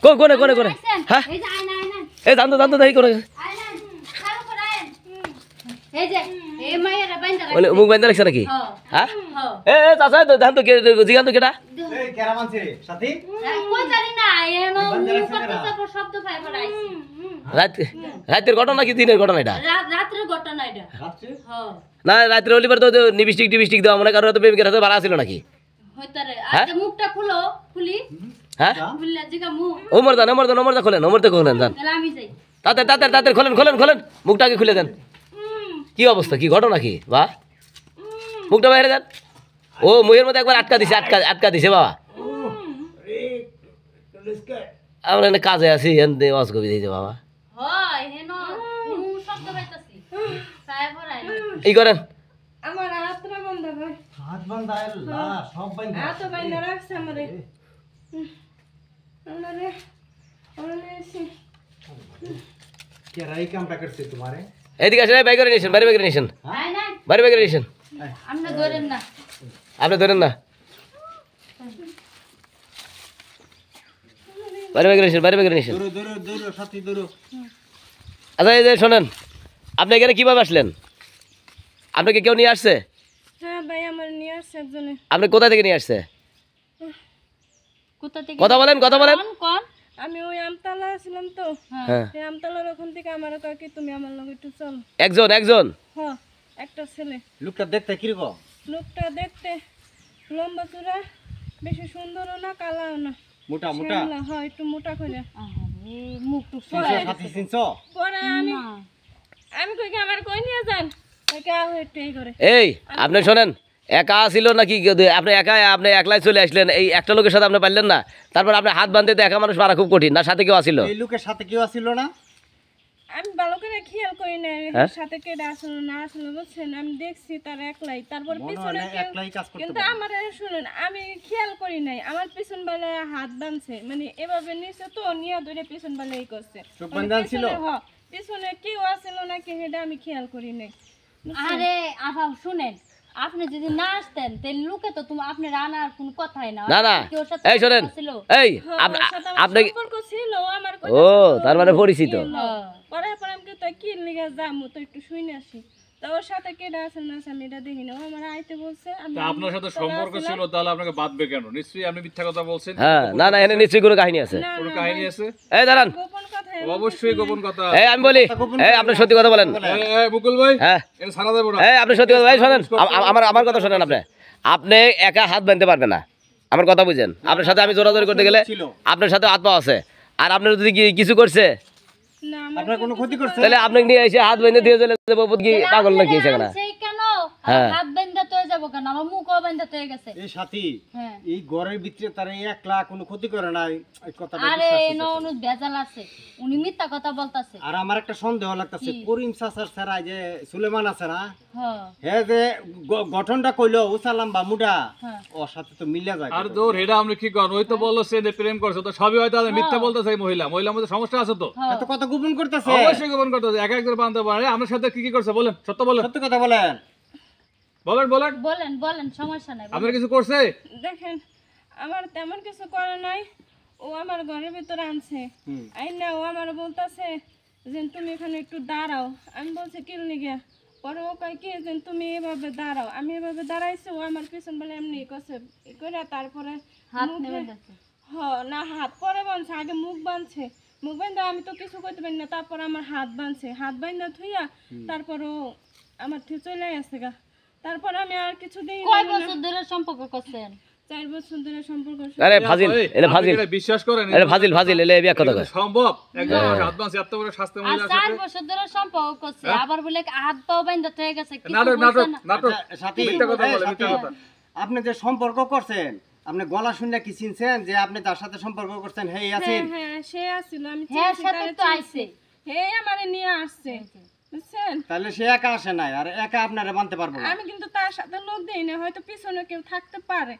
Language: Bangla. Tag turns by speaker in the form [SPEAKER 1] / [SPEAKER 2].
[SPEAKER 1] কোনে হ্যাঁ
[SPEAKER 2] এই যে আয়না আয়না
[SPEAKER 1] এই জানতো দেখি কোনে
[SPEAKER 2] আয়না খাও করায়েন এই যে এই মায়েরা বাইন্দা
[SPEAKER 1] ওলে মুখ বান্ধা রাখছ নাকি হ্যাঁ এ চাচা জানতো কে জিগান তো কেডা
[SPEAKER 3] এই কেরা মানছে সাথী
[SPEAKER 2] কই জানি না এনো মুখ শব্দ পাই পড়াইছি
[SPEAKER 1] রাতের ঘটনা কি দিনের ঘটনা এটা
[SPEAKER 2] রাতের ঘটনা এটা
[SPEAKER 3] রাত্রে
[SPEAKER 2] হ্যাঁ
[SPEAKER 1] না রাত্রে হলিবার তো লিপস্টিক দেওয়া মনে কারো তো প্রেমিকের হাতে বাড়া ছিল নাকি
[SPEAKER 2] হইতারে আজ মুখটা খুলি
[SPEAKER 1] হ্যাঁ
[SPEAKER 2] খুললা জিগা মুখ
[SPEAKER 1] ওমর দা খোলেন জান
[SPEAKER 2] তাহলে আমি যাই
[SPEAKER 1] তাতে খোলেন মুখটাকে খুলে দেন কি অবস্থা কি ঘটনা কি বাহ মুখটা বাইরে দেন ও মুখের মধ্যে একবার আটকা দিছে বাবা আমরা এখানে কাজে আছি এনে অসগবি দিয়েছে বাবা
[SPEAKER 2] হয় হেনো শব্দ পাইতাছি সাহেব পড়াই
[SPEAKER 1] এই করেন
[SPEAKER 4] আমার হাতটা বন্ধ ভাই
[SPEAKER 3] হাত বান্ধা আল্লাহ সব বান্ধা
[SPEAKER 4] হাত বাইন্ধা রাখছে আমারে আমারে এসে
[SPEAKER 3] কেরা এই কামটা করছে তোমারে
[SPEAKER 1] এদিকে আসেন বাইক করে নিয়েছেন বাড়ি বাইক নিয়েছেন
[SPEAKER 2] নাই নাই
[SPEAKER 1] বাড়ি বাইক নিয়েছেন
[SPEAKER 2] আমরা ধরেন না
[SPEAKER 1] আপনি ধরেন না বাড়ি বাইক নিয়েছেন
[SPEAKER 3] দূর সাথী দূর
[SPEAKER 1] আচ্ছা এই যে শোনেন আপনি এখানে কিভাবে আসলেন আপনাকে কেউ নিয়ে আসছে
[SPEAKER 4] হ্যাঁ ভাই আমার নিয়ে আসছে একজনে
[SPEAKER 1] আপনি কোথা থেকে নিয়ে আসছে
[SPEAKER 2] কোথা থেকে
[SPEAKER 1] কথা বলেন
[SPEAKER 2] কোন
[SPEAKER 4] আমি ওই আমতলা ছিলাম তো
[SPEAKER 1] হ্যাঁ
[SPEAKER 4] এই আমতলার ওখান থেকে আমার কয় কি তুমি আমার লগে একটু চলো
[SPEAKER 1] একজন
[SPEAKER 4] হ্যাঁ একটা ছেলে
[SPEAKER 3] লোকটা দেখতে কিরকম
[SPEAKER 4] লোকটা দেখতে লম্বা চূড়া বেশি সুন্দরও না কালাও না
[SPEAKER 3] মোটা
[SPEAKER 4] শ্যামলা, হ্যাঁ একটু মোটা করে
[SPEAKER 2] আরে মুখ টুক
[SPEAKER 3] সাথী চিনছো
[SPEAKER 4] পরে আমি কই কি আমার কই নিয়ে যান কই কি আও একটু এই করে
[SPEAKER 1] এই আপনি শোনেন একা ছিল নাকি আপনি একলাই চলে আসলেন এই একটা লোকের সাথে আপনি পারলেন না তারপর আপনি হাত বাঁধতে তো একা মানুষ পারা খুব কঠিন না সাথে কেউ আসিল
[SPEAKER 3] এই লোকের সাথে কেউ আসিল না
[SPEAKER 4] আমি ভালো করে খেয়াল করি না
[SPEAKER 1] হ্যাঁ?
[SPEAKER 4] সাথে কেডা আসলো না আসলো বুঝছেন আমি দেখছি তার একলাই তারপর
[SPEAKER 3] মনে হয়
[SPEAKER 4] পিছনে
[SPEAKER 3] না
[SPEAKER 4] কেউ
[SPEAKER 3] একলাই কাজ করতে
[SPEAKER 4] কিন্তু
[SPEAKER 3] পারে।
[SPEAKER 4] আমার শুনুন আমি খেয়াল করি নাই আমার পিছন বেলা হাত বাঁধছে মানে এভাবে নিচে তো নিয়ে ধরে পিছন বেলা এই করছে
[SPEAKER 3] চোখ
[SPEAKER 4] মানে
[SPEAKER 3] বাঁধা ছিল?
[SPEAKER 4] পিছনে, হ্যাঁ, পিছনে কেউ আসলো নাকি সেটা আমি খেয়াল করি নাই
[SPEAKER 2] আরে আপা শুনেন আপনি যদি না আসতেন তাহলে লোকে তো তুমি আপনার আনার কোনো কথাই না
[SPEAKER 1] না
[SPEAKER 2] কেউ সাথে
[SPEAKER 1] এই শোনেন
[SPEAKER 2] ছিল
[SPEAKER 1] এই
[SPEAKER 4] হ্যাঁ,
[SPEAKER 1] আপ-
[SPEAKER 4] ওর সাথে আমার
[SPEAKER 1] আপনি
[SPEAKER 4] সম্পর্ক ছিল আমার
[SPEAKER 1] ও তার মানে পরিচিত
[SPEAKER 4] পরে পরে আমি তো কি লিগে যামু তো একটু শুনে আসি তো ওর সাথে কেডা আছে না আছে আমি এটা দেখি না ও আমার আইতে বলছে আমি
[SPEAKER 5] তা আপনার সাথে সম্পর্ক ছিল তাহলে আপনাকে বাঁধবে কেন নিশ্চয়ই আপনি মিথ্যা কথা বলছেন
[SPEAKER 1] হ্যাঁ না এখানে নিশ্চয়ই কোনো কাহিনী আছে
[SPEAKER 4] না,
[SPEAKER 5] কোনো
[SPEAKER 4] না,
[SPEAKER 5] কাহিনী আছে
[SPEAKER 1] এই দাঁড়ান
[SPEAKER 4] গোপন কথা
[SPEAKER 5] অবশ্যই গোপন কথা
[SPEAKER 1] এই আমি বলি এই আপনি সত্যি কথা বলেন
[SPEAKER 5] এই মুকুল ভাই
[SPEAKER 1] হ্যাঁ
[SPEAKER 5] এটা ছাড়া যাবে না
[SPEAKER 1] এই আপনি সত্যি কথা ভাই শোনেন আমার কথা শোনেন আপনি একা হাত বাঁধতে পারবেন না আমার কথা বুঝেন আপনার সাথে আমি জোরাজোরি করতে গেলে আপনার সাথে হাত পা আছে আর আপনার যদি কিছু করছে
[SPEAKER 4] না আমার
[SPEAKER 3] আপনার কোনো ক্ষতি করছে
[SPEAKER 1] তাহলে আপনাকে নিয়ে এসে হাত বেঁধে দিয়ে চলে যাবো কি পাগল নাকি এসে না
[SPEAKER 2] সেই কেন
[SPEAKER 1] হ্যাঁ।
[SPEAKER 2] হাত বান্ধা তো যাব কেন আমার মুখও বান্ধা তো গেছে
[SPEAKER 3] এই সাথী
[SPEAKER 2] হ্যাঁ
[SPEAKER 3] এই ঘরের ভিতরে তার একলা কোনো ক্ষতি করে না এই কথাটা
[SPEAKER 2] আরে
[SPEAKER 3] বিশ্বাস
[SPEAKER 2] এনো
[SPEAKER 3] হইতেছে।
[SPEAKER 2] অনু ভেজাল আছে উনি মিথ্যা কথা বলতাছে
[SPEAKER 3] আর আমার একটা সন্দেহ লাগতেছে
[SPEAKER 2] কি?
[SPEAKER 3] করিম চাচার ছাড়া যে সুলেমান আছে না
[SPEAKER 2] হ্যাঁ
[SPEAKER 3] হে যে গঠনটা কইলো উসালাম বা মুডা
[SPEAKER 2] হ্যাঁ।
[SPEAKER 3] ওর সাথে তো মিলিয়া যায়
[SPEAKER 5] আর দৌড় এটা আপনি কি করেন ওই তো বললো সে যে প্রেম করছে তো সবই হয়তো আর মিথ্যা বলতেছে এই মহিলার মধ্যে সমস্যা আছে তো
[SPEAKER 2] হ্যাঁ
[SPEAKER 3] এত কথা গোপন করতেছে
[SPEAKER 5] অবশ্যই গোপন করতেছে এক একজন বান্ধব পারে আপনার সাথে কি করছে বলেন সত্য বলেন
[SPEAKER 3] সত্যি কথা বলেন
[SPEAKER 2] বলেন সমস্যা নাই
[SPEAKER 5] আপনার কিছু করছে
[SPEAKER 4] দেখেন আমার তেমন কিছু করে নাই ও আমার ঘরের ভিতরে আনছে আইনা ও আমার বলতাছে যে তুমি এখানে একটু দাঁড়াও আমি বলছি কি লিগে পরে ও কয় কি যে তুমি এভাবে দাঁড়াও আমি এভাবে দাঁড়াইছি ও আমার পিছন বলে এমনি করছে করে তারপরে
[SPEAKER 2] হাত
[SPEAKER 4] মুখে-
[SPEAKER 2] নেবে গেছে
[SPEAKER 4] না হাত পরে বাঁধছে আগে মুখ বাঁধছে মুখ বাঁধা আমি তো কিছু করতে পারি না তারপর আমার হাত বাঁধছে হাত বাঁধা থুইয়া তারপর ও আমার থেকে চলে গেছে গা তারপর আমি আর কিছু দিই
[SPEAKER 2] কয় বছর ধরে সম্পর্ক করছেন
[SPEAKER 4] 4 বছর ধরে সম্পর্ক
[SPEAKER 1] আরে ফাজিল এটা
[SPEAKER 5] আপনি
[SPEAKER 1] ফাজিল
[SPEAKER 5] কি এটা বিশ্বাস করেন
[SPEAKER 1] এটা ফাজিল এলে বিয়া কথা কয়
[SPEAKER 5] সম্ভব একজন হাত বাঁধছে এত বড় স্বাস্থ্য
[SPEAKER 2] আর
[SPEAKER 5] মহিলা
[SPEAKER 2] 4 বছর ধরে সম্পর্ক করছে আবার বলে হাত পাও বান্ধা হয়ে গেছে কিছু
[SPEAKER 5] নাটক
[SPEAKER 2] বলছে
[SPEAKER 5] নাটক
[SPEAKER 2] না।
[SPEAKER 5] নাটক
[SPEAKER 3] সাথী
[SPEAKER 5] মিথ্যা কথা
[SPEAKER 3] এই
[SPEAKER 5] বলে
[SPEAKER 3] সাথী,
[SPEAKER 5] মিথ্যা কথা
[SPEAKER 3] আপনি যে সম্পর্ক করছেন আপনি গলা শুনে কি চিনছেন যে আপনি তার সাথে সম্পর্ক করছেন হেই আছেন
[SPEAKER 4] হ্যাঁ সে আসছিল আমি
[SPEAKER 2] হ্যাঁ
[SPEAKER 4] চিনছি,
[SPEAKER 2] সাথে
[SPEAKER 4] তারে
[SPEAKER 2] তো
[SPEAKER 4] চিনছি।
[SPEAKER 2] আইছে
[SPEAKER 4] হে আমারে নিয়ে আসছে বুঝছেন
[SPEAKER 3] তাহলে সে একা আসে নাই আর একা আপনারা মানতে পারবো না
[SPEAKER 4] আমি কিন্তু তার সাথে লোক দেই না হয়তো পিছনে কেউ থাকতে পারে